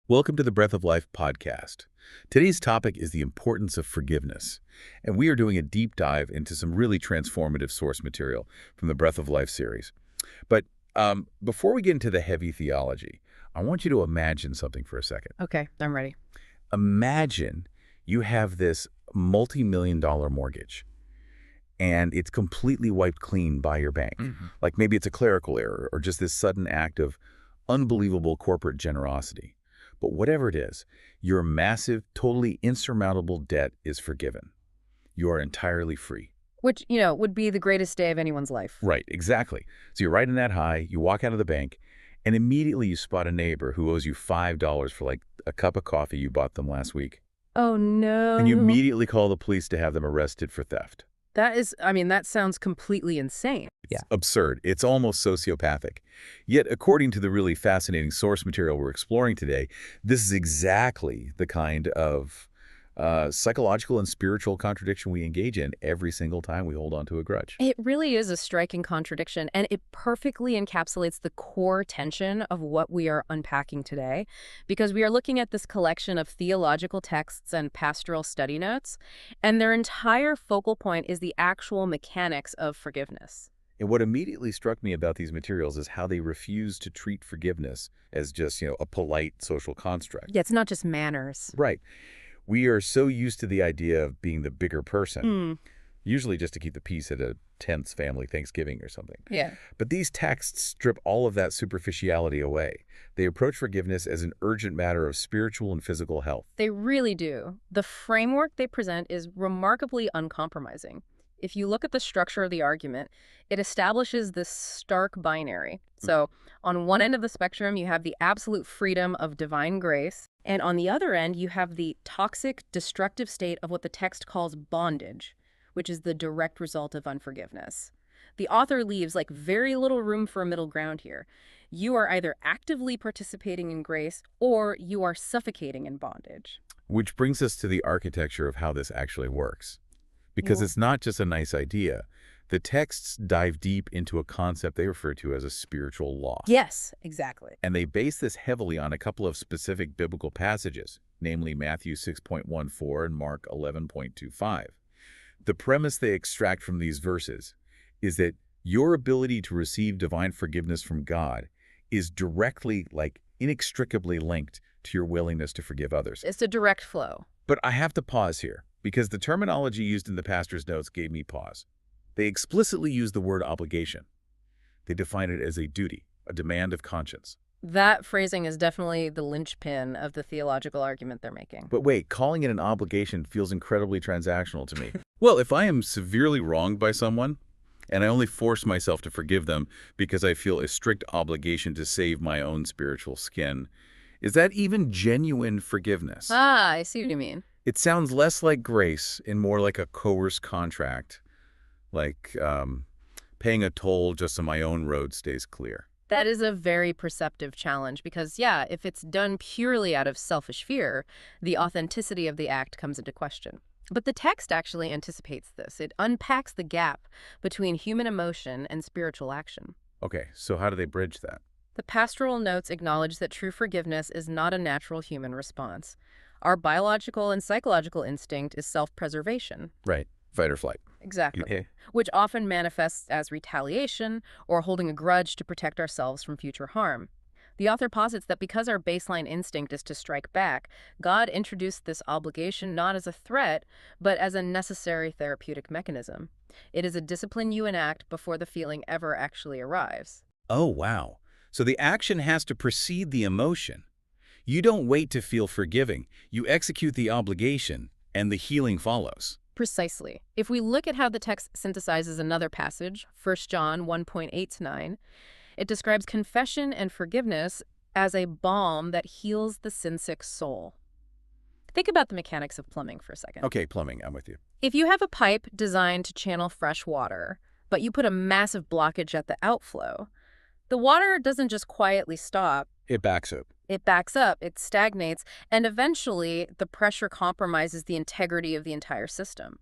Welcome to the Breath of Life podcast. Today's topic is the importance of forgiveness, and we are doing a deep dive into some really transformative source material from the Breath of Life series. But before we get into the heavy theology, I want you to imagine something for a second. Okay, I'm ready. Imagine you have this multi-million-dollar mortgage, and it's completely wiped clean by your bank. Like maybe it's a clerical error or just this sudden act of unbelievable corporate generosity. But whatever it is, your massive, totally insurmountable debt is forgiven. You are entirely free. Which, would be the greatest day of anyone's life. Right, exactly. So you're riding that high, you walk out of the bank, and immediately you spot a neighbor who owes you $5 for like a cup of coffee you bought them last week. Oh, no. And you immediately call the police to have them arrested for theft. That sounds completely insane. It's absurd. It's almost sociopathic. Yet, according to the really fascinating source material we're exploring today, this is exactly the kind of psychological and spiritual contradiction we engage in every single time we hold on to a grudge. It really is a striking contradiction, and it perfectly encapsulates the core tension of what we are unpacking today, because we are looking at this collection of theological texts and pastoral study notes, and their entire focal point is the actual mechanics of forgiveness. And what immediately struck me about these materials is how they refuse to treat forgiveness as just, a polite social construct. Yeah, it's not just manners. Right. We are so used to the idea of being the bigger person, usually just to keep the peace at a tense family Thanksgiving or something. Yeah. But these texts strip all of that superficiality away. They approach forgiveness as an urgent matter of spiritual and physical health. They really do. The framework they present is remarkably uncompromising. If you look at the structure of the argument, it establishes this stark binary. So on one end of the spectrum, you have the absolute freedom of divine grace. And on the other end, you have the toxic, destructive state of what the text calls bondage, which is the direct result of unforgiveness. The author leaves very little room for a middle ground here. You are either actively participating in grace or you are suffocating in bondage. Which brings us to the architecture of how this actually works. Because it's not just a nice idea. The texts dive deep into a concept they refer to as a spiritual law. Yes, exactly. And they base this heavily on a couple of specific biblical passages, namely Matthew 6.14 and Mark 11.25. The premise they extract from these verses is that your ability to receive divine forgiveness from God is directly, inextricably linked to your willingness to forgive others. It's a direct flow. But I have to pause here, because the terminology used in the pastor's notes gave me pause. They explicitly use the word obligation. They define it as a duty, a demand of conscience. That phrasing is definitely the linchpin of the theological argument they're making. But wait, calling it an obligation feels incredibly transactional to me. Well, if I am severely wronged by someone, and I only force myself to forgive them because I feel a strict obligation to save my own spiritual skin, is that even genuine forgiveness? I see what you mean. It sounds less like grace and more like a coerced contract, like paying a toll just so my own road stays clear. That is a very perceptive challenge because, if it's done purely out of selfish fear, the authenticity of the act comes into question. But the text actually anticipates this. It unpacks the gap between human emotion and spiritual action. Okay, so how do they bridge that? The pastoral notes acknowledge that true forgiveness is not a natural human response. Our biological and psychological instinct is self-preservation. Right. Fight or flight. Exactly. Okay. Which often manifests as retaliation or holding a grudge to protect ourselves from future harm. The author posits that because our baseline instinct is to strike back, God introduced this obligation not as a threat, but as a necessary therapeutic mechanism. It is a discipline you enact before the feeling ever actually arrives. Oh, wow. So the action has to precede the emotion. You don't wait to feel forgiving. You execute the obligation, and the healing follows. Precisely. If we look at how the text synthesizes another passage, 1 John 1.8-9, it describes confession and forgiveness as a balm that heals the sin-sick soul. Think about the mechanics of plumbing for a second. Okay, plumbing, I'm with you. If you have a pipe designed to channel fresh water, but you put a massive blockage at the outflow, the water doesn't just quietly stop. It backs up. It backs up, it stagnates, and eventually the pressure compromises the integrity of the entire system.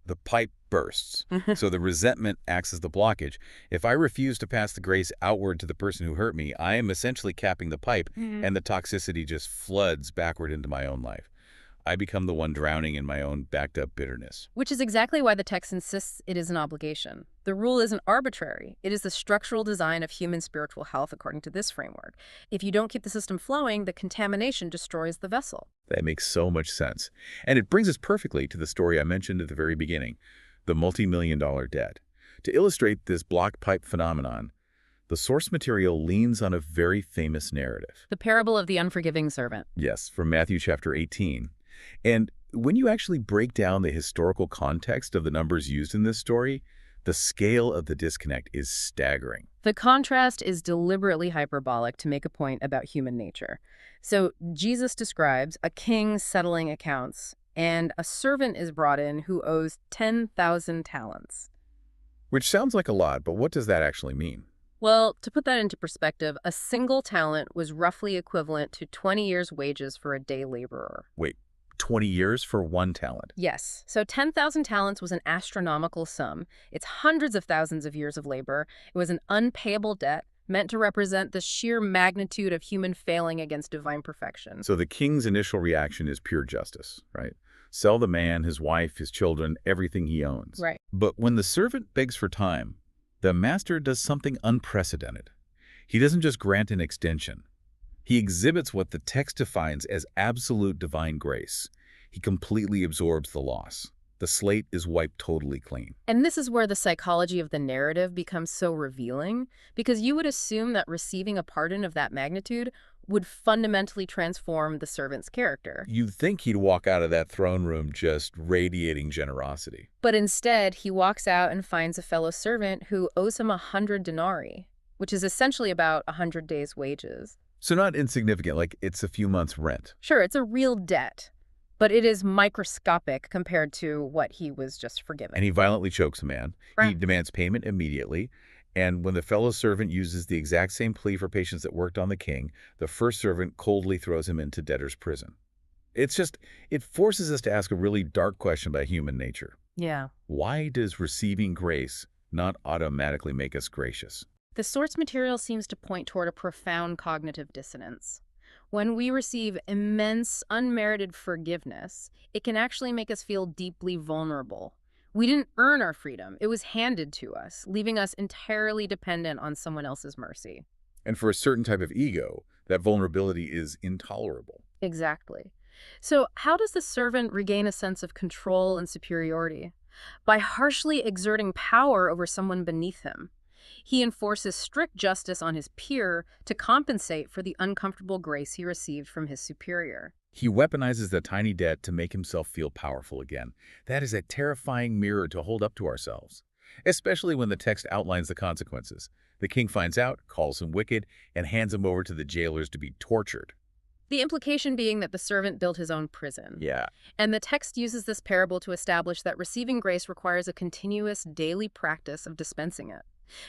The pipe bursts. So the resentment acts as the blockage. If I refuse to pass the grace outward to the person who hurt me, I am essentially capping the pipe, and the toxicity just floods backward into my own life. I become the one drowning in my own backed-up bitterness. Which is exactly why the text insists it is an obligation. The rule isn't arbitrary. It is the structural design of human spiritual health according to this framework. If you don't keep the system flowing, the contamination destroys the vessel. That makes so much sense. And it brings us perfectly to the story I mentioned at the very beginning, the multi-million-dollar debt. To illustrate this block pipe phenomenon, the source material leans on a very famous narrative. The parable of the unforgiving servant. Yes, from Matthew chapter 18. And when you actually break down the historical context of the numbers used in this story, the scale of the disconnect is staggering. The contrast is deliberately hyperbolic to make a point about human nature. So Jesus describes a king settling accounts, and a servant is brought in who owes 10,000 talents. Which sounds like a lot, but what does that actually mean? Well, to put that into perspective, a single talent was roughly equivalent to 20 years' wages for a day laborer. Wait, 20 years for one talent? Yes. So 10,000 talents was an astronomical sum. It's hundreds of thousands of years of labor. It was an unpayable debt meant to represent the sheer magnitude of human failing against divine perfection. So the king's initial reaction is pure justice, right? Sell the man, his wife, his children, everything he owns. Right. But when the servant begs for time, the master does something unprecedented. He doesn't just grant an extension. He exhibits what the text defines as absolute divine grace. He completely absorbs the loss. The slate is wiped totally clean. And this is where the psychology of the narrative becomes so revealing, because you would assume that receiving a pardon of that magnitude would fundamentally transform the servant's character. You'd think he'd walk out of that throne room just radiating generosity. But instead, he walks out and finds a fellow servant who owes him 100 denarii, which is essentially about 100 days' wages. So not insignificant, like it's a few months' rent. Sure, it's a real debt, but it is microscopic compared to what he was just forgiven. And he violently chokes a man. Right. He demands payment immediately. And when the fellow servant uses the exact same plea for patience that worked on the king, the first servant coldly throws him into debtor's prison. It forces us to ask a really dark question about human nature. Yeah. Why does receiving grace not automatically make us gracious? The source material seems to point toward a profound cognitive dissonance. When we receive immense, unmerited forgiveness, it can actually make us feel deeply vulnerable. We didn't earn our freedom. It was handed to us, leaving us entirely dependent on someone else's mercy. And for a certain type of ego, that vulnerability is intolerable. Exactly. So how does the servant regain a sense of control and superiority? By harshly exerting power over someone beneath him. He enforces strict justice on his peer to compensate for the uncomfortable grace he received from his superior. He weaponizes the tiny debt to make himself feel powerful again. That is a terrifying mirror to hold up to ourselves, especially when the text outlines the consequences. The king finds out, calls him wicked, and hands him over to the jailers to be tortured. The implication being that the servant built his own prison. Yeah. And the text uses this parable to establish that receiving grace requires a continuous daily practice of dispensing it.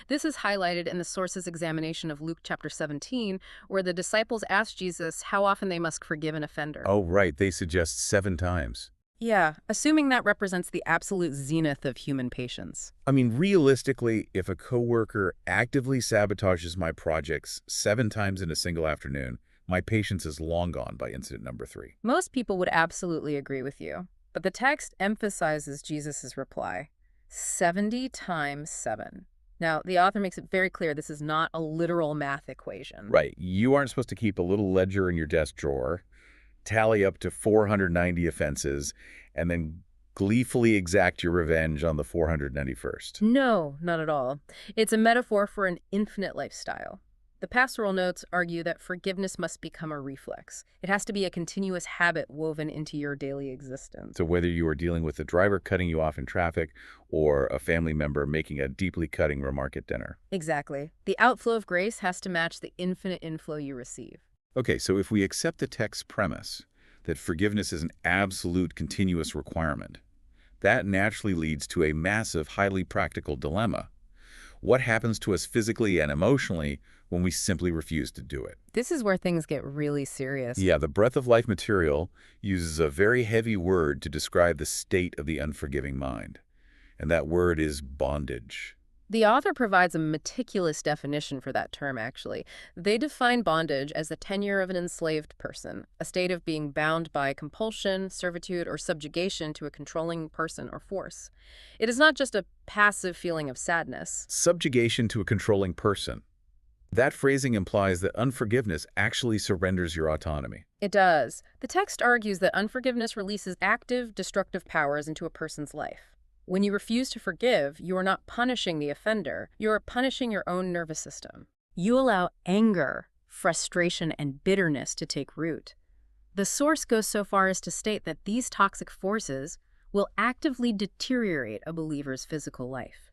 This is highlighted in the source's examination of Luke chapter 17, where the disciples ask Jesus how often they must forgive an offender. Oh, right. They suggest 7 times. Yeah, assuming that represents the absolute zenith of human patience. I mean, realistically, if a coworker actively sabotages my projects 7 times in a single afternoon, my patience is long gone by incident number 3. Most people would absolutely agree with you, but the text emphasizes Jesus' reply, 70 times 7. Now, the author makes it very clear this is not a literal math equation. Right. You aren't supposed to keep a little ledger in your desk drawer, tally up to 490 offenses, and then gleefully exact your revenge on the 491st. No, not at all. It's a metaphor for an infinite lifestyle. The pastoral notes argue that forgiveness must become a reflex. It has to be a continuous habit woven into your daily existence. So whether you are dealing with a driver cutting you off in traffic or a family member making a deeply cutting remark at dinner. Exactly. The outflow of grace has to match the infinite inflow you receive. Okay, so if we accept the text's premise that forgiveness is an absolute continuous requirement, that naturally leads to a massive, highly practical dilemma. What happens to us physically and emotionally when we simply refuse to do it. This is where things get really serious. Yeah, the Breath of Life material uses a very heavy word to describe the state of the unforgiving mind, and that word is bondage. The author provides a meticulous definition for that term, actually. They define bondage as the tenure of an enslaved person, a state of being bound by compulsion, servitude, or subjugation to a controlling person or force. It is not just a passive feeling of sadness. Subjugation to a controlling person. That phrasing implies that unforgiveness actually surrenders your autonomy. It does. The text argues that unforgiveness releases active, destructive powers into a person's life. When you refuse to forgive, you are not punishing the offender. You are punishing your own nervous system. You allow anger, frustration, and bitterness to take root. The source goes so far as to state that these toxic forces will actively deteriorate a believer's physical life.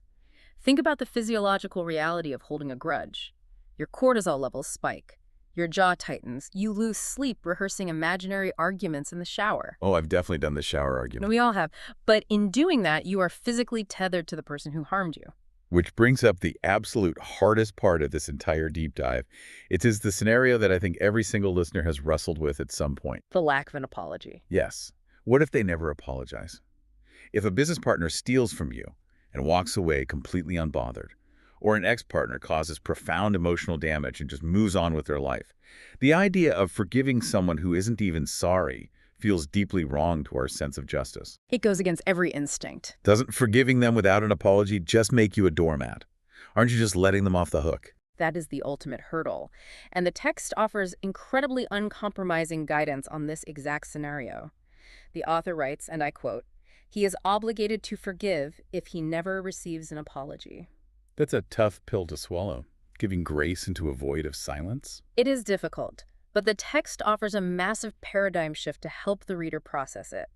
Think about the physiological reality of holding a grudge. Your cortisol levels spike. Your jaw tightens. You lose sleep rehearsing imaginary arguments in the shower. Oh, I've definitely done the shower No, argument. we all have. But in doing that, you are physically tethered to the person who harmed you. Which brings up the absolute hardest part of this entire deep dive. It is the scenario that I think every single listener has wrestled with at some point. The lack of an apology. Yes. What if they never apologize? If a business partner steals from you and walks away completely unbothered, or an ex-partner causes profound emotional damage and just moves on with their life, the idea of forgiving someone who isn't even sorry feels deeply wrong to our sense of justice. It goes against every instinct. Doesn't forgiving them without an apology just make you a doormat? Aren't you just letting them off the hook? That is the ultimate hurdle. And the text offers incredibly uncompromising guidance on this exact scenario. The author writes, and I quote, "He is obligated to forgive if he never receives an apology." That's a tough pill to swallow, giving grace into a void of silence. It is difficult, but the text offers a massive paradigm shift to help the reader process it.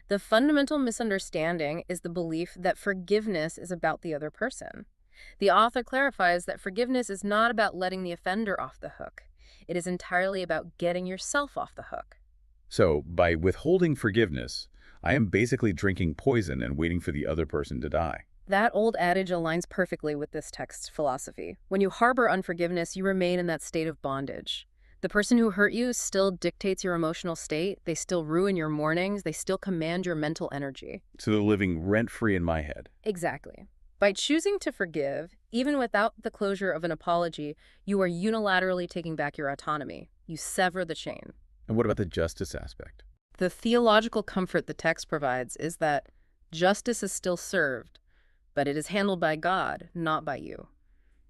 The fundamental misunderstanding is the belief that forgiveness is about the other person. The author clarifies that forgiveness is not about letting the offender off the hook. It is entirely about getting yourself off the hook. So, by withholding forgiveness, I am basically drinking poison and waiting for the other person to die. That old adage aligns perfectly with this text's philosophy. When you harbor unforgiveness, you remain in that state of bondage. The person who hurt you still dictates your emotional state. They still ruin your mornings. They still command your mental energy. So they're living rent-free in my head. Exactly. By choosing to forgive, even without the closure of an apology, you are unilaterally taking back your autonomy. You sever the chain. And what about the justice aspect? The theological comfort the text provides is that justice is still served, but it is handled by God, not by you.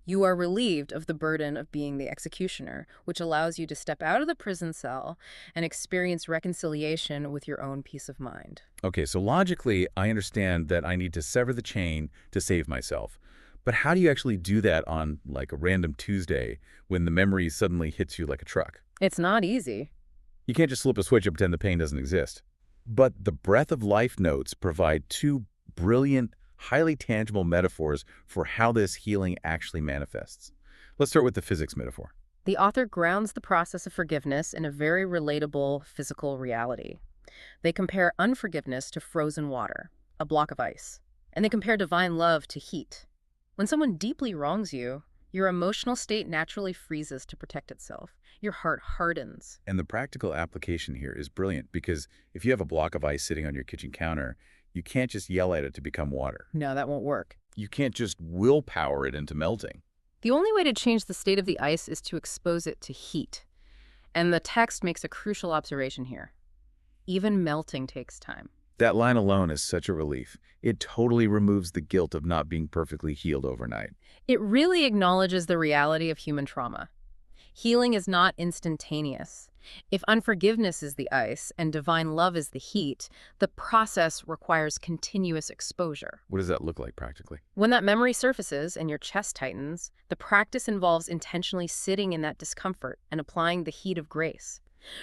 You are relieved of the burden of being the executioner, which allows you to step out of the prison cell and experience reconciliation with your own peace of mind. Okay, so logically, I understand that I need to sever the chain to save myself. But how do you actually do that on, like, a random Tuesday when the memory suddenly hits you like a truck? It's not easy. You can't just flip a switch and pretend the pain doesn't exist. But the Breath of Life notes provide two brilliant, highly tangible metaphors for how this healing actually manifests. Let's start with the physics metaphor. The author grounds the process of forgiveness in a very relatable physical reality. They compare unforgiveness to frozen water, a block of ice, and they compare divine love to heat. When someone deeply wrongs you, your emotional state naturally freezes to protect itself. Your heart hardens. And the practical application here is brilliant because if you have a block of ice sitting on your kitchen counter, you can't just yell at it to become water. No, that won't work. You can't just willpower it into melting. The only way to change the state of the ice is to expose it to heat. And the text makes a crucial observation here. Even melting takes time. That line alone is such a relief. It totally removes the guilt of not being perfectly healed overnight. It really acknowledges the reality of human trauma. Healing is not instantaneous. If unforgiveness is the ice and divine love is the heat, the process requires continuous exposure. What does that look like practically? When that memory surfaces and your chest tightens, the practice involves intentionally sitting in that discomfort and applying the heat of grace.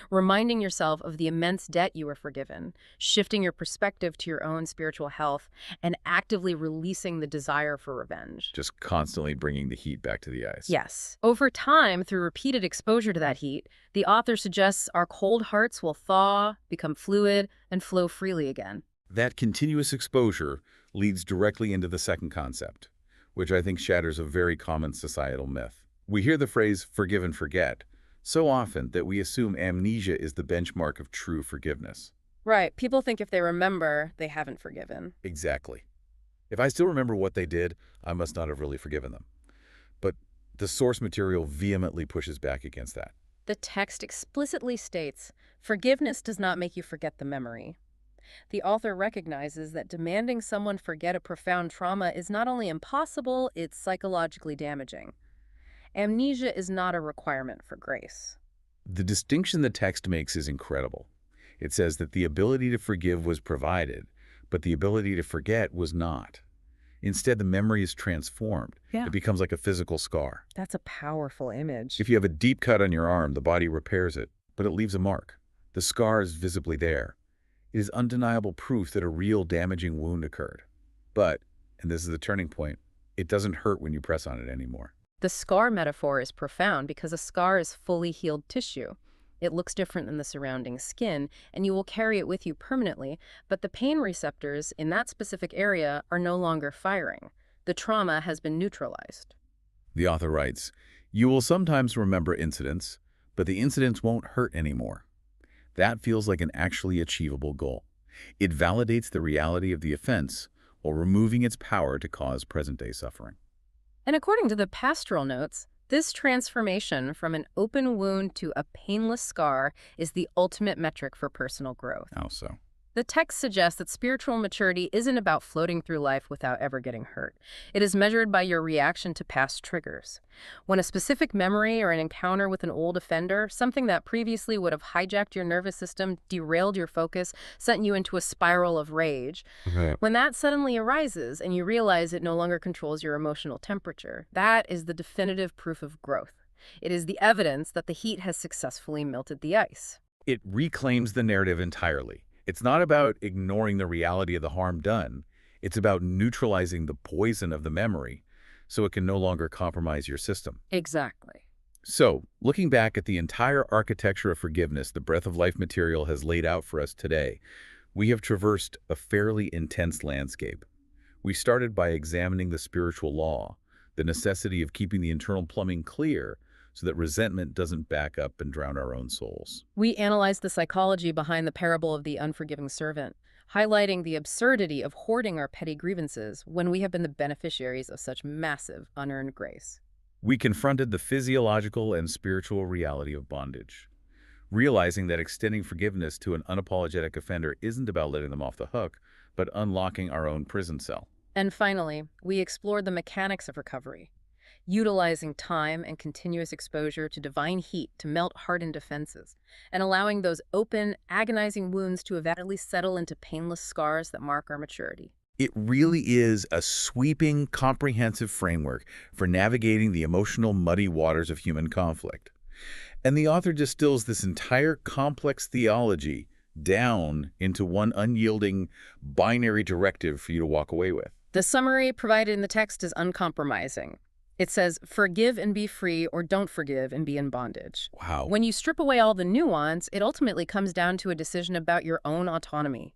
Reminding yourself of the immense debt you were forgiven, shifting your perspective to your own spiritual health, and actively releasing the desire for revenge. Just constantly bringing the heat back to the ice. Yes. Over time, through repeated exposure to that heat, the author suggests our cold hearts will thaw, become fluid, and flow freely again. That continuous exposure leads directly into the second concept, which I think shatters a very common societal myth. We hear the phrase forgive and forget so often that we assume amnesia is the benchmark of true forgiveness. Right. People think if they remember, they haven't forgiven. Exactly. If I still remember what they did, I must not have really forgiven them. But the source material vehemently pushes back against that. The text explicitly states, forgiveness does not make you forget the memory. The author recognizes that demanding someone forget a profound trauma is not only impossible, it's psychologically damaging. Amnesia is not a requirement for grace. The distinction the text makes is incredible. It says that the ability to forgive was provided, but the ability to forget was not. Instead, the memory is transformed. Yeah. It becomes like a physical scar. That's a powerful image. If you have a deep cut on your arm, the body repairs it, but it leaves a mark. The scar is visibly there. It is undeniable proof that a real damaging wound occurred. But, and this is the turning point, it doesn't hurt when you press on it anymore. The scar metaphor is profound because a scar is fully healed tissue. It looks different than the surrounding skin, and you will carry it with you permanently, but the pain receptors in that specific area are no longer firing. The trauma has been neutralized. The author writes, "You will sometimes remember incidents, but the incidents won't hurt anymore." That feels like an actually achievable goal. It validates the reality of the offense while removing its power to cause present-day suffering. And according to the pastoral notes, this transformation from an open wound to a painless scar is the ultimate metric for personal growth. How so? The text suggests that spiritual maturity isn't about floating through life without ever getting hurt. It is measured by your reaction to past triggers. When a specific memory or an encounter with an old offender, something that previously would have hijacked your nervous system, derailed your focus, sent you into a spiral of rage, when that suddenly arises and you realize it no longer controls your emotional temperature, that is the definitive proof of growth. It is the evidence that the heat has successfully melted the ice. It reclaims the narrative entirely. It's not about ignoring the reality of the harm done. It's about neutralizing the poison of the memory so it can no longer compromise your system. Exactly. So, looking back at the entire architecture of forgiveness the Breath of Life material has laid out for us today, we have traversed a fairly intense landscape. We started by examining the spiritual law, the necessity of keeping the internal plumbing clear so that resentment doesn't back up and drown our own souls. We analyzed the psychology behind the parable of the unforgiving servant, highlighting the absurdity of hoarding our petty grievances when we have been the beneficiaries of such massive, unearned grace. We confronted the physiological and spiritual reality of bondage, realizing that extending forgiveness to an unapologetic offender isn't about letting them off the hook, but unlocking our own prison cell. And finally, we explored the mechanics of recovery, utilizing time and continuous exposure to divine heat to melt hardened defenses, and allowing those open, agonizing wounds to eventually settle into painless scars that mark our maturity. It really is a sweeping, comprehensive framework for navigating the emotional, muddy waters of human conflict. And the author distills this entire complex theology down into one unyielding, binary directive for you to walk away with. The summary provided in the text is uncompromising. It says, forgive and be free, or don't forgive and be in bondage. Wow. When you strip away all the nuance, it ultimately comes down to a decision about your own autonomy.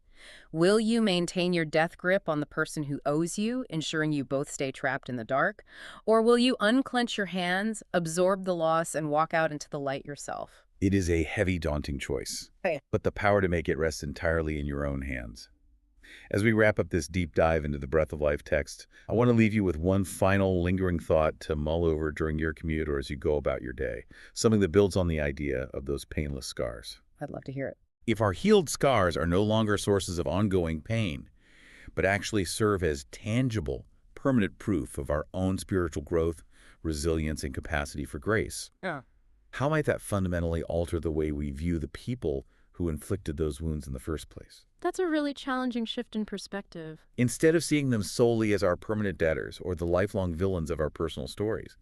Will you maintain your death grip on the person who owes you, ensuring you both stay trapped in the dark? Or will you unclench your hands, absorb the loss, and walk out into the light yourself? It is a heavy, daunting choice, but the power to make it rests entirely in your own hands. As we wrap up this deep dive into the Breath of Life text, I want to leave you with one final lingering thought to mull over during your commute or as you go about your day, something that builds on the idea of those painless scars. I'd love to hear it. If our healed scars are no longer sources of ongoing pain, but actually serve as tangible, permanent proof of our own spiritual growth, resilience, and capacity for grace, how might that fundamentally alter the way we view the people who inflicted those wounds in the first place? That's a really challenging shift in perspective. Instead of seeing them solely as our permanent debtors or the lifelong villains of our personal stories,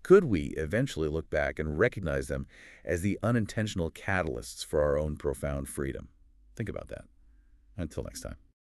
could we eventually look back and recognize them as the unintentional catalysts for our own profound freedom? Think about that. Until next time.